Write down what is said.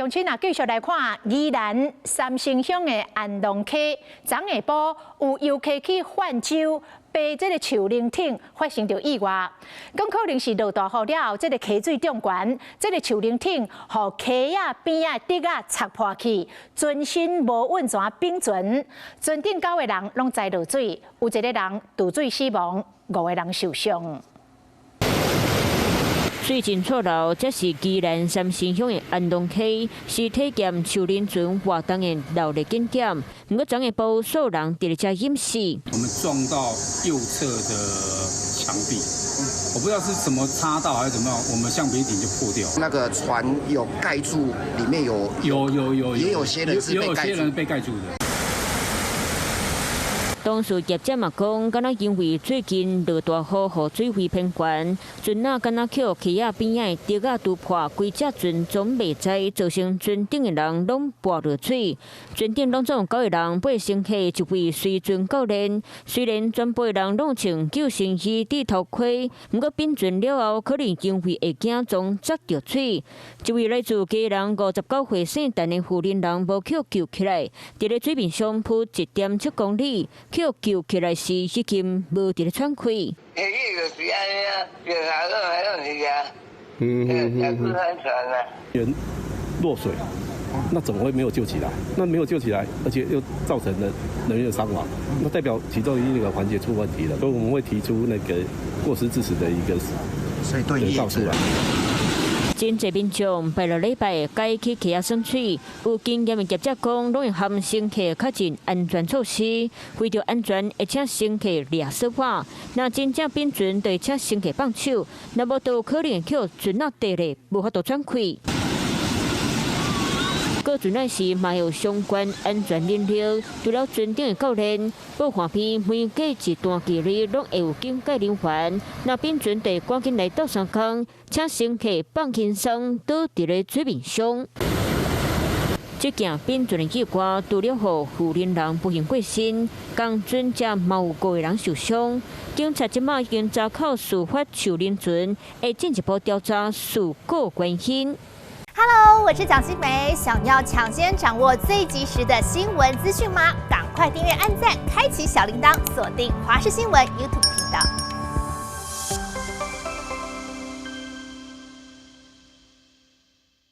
乡亲啊，继续来看宜兰三星乡的安龙溪，昨下晡有游客去泛舟，被这个树林顶发生着意外，更可能是落大雨了后，这个溪水涨悬，这个树林顶互溪啊边啊竹啊擦破去，船身无稳全并船，船顶9个人拢栽落水，有1个人渡水死亡，5个人受伤。 水深错漏，这是宜兰三星乡的安龙溪，是体检树林船活动的闹热景点。不过，昨下晡所有人伫咧遮淹死。我们撞到右侧的墙壁，我不知道是什么插到还是怎么样，我们橡皮艇就破掉。那个船有盖住，里面也有些人是被盖住的。 当事业者嘛讲，敢若因为最近落大雨，雨水位偏悬，船啊敢若去溪仔边仔的竹啊拄破，规只船总袂知，造成船顶的人拢泼落水。船顶拢总9个人，8乘客1位随船教练。虽然全部人拢穿救生衣、戴头盔，不过并船了后，可能因为会惊撞砸着水。一位来自家人59岁姓陈的妇人人无去救起来，伫咧水面上浮1.7公里。 去救起来时，已经无伫咧喘气。人落水，那怎么会没有救起来？那没有救起来，而且又造成了人员伤亡，那代表其中一个环节出问题了，所以我们会提出那个过失致死的一个告诉来。 真侪民众拜六礼拜该去溪仔耍水，有经验的业者讲，拢会含乘客较尽安全措施，为着安全，会请乘客掠手法。若真正变船，就会请乘客放手；若无，就有可能去船啊地咧，无法度喘气。过船那时，嘛有相关安全认识，除了船顶的教练，保岸边每隔一段距离，拢会有警戒人员。若变船，得赶紧来到上空，请乘客放轻松，倒伫咧水面上。这件变船的意外，除了互妇人人不幸过身，共船只嘛有5个人受伤。警察即马已经查扣事发树林船，会进一步调查事故原因。 Hello， 我是蒋欣梅。想要抢先掌握最及时的新闻资讯吗？赶快订阅、按赞、开启小铃铛，锁定华视新闻 YouTube 频道。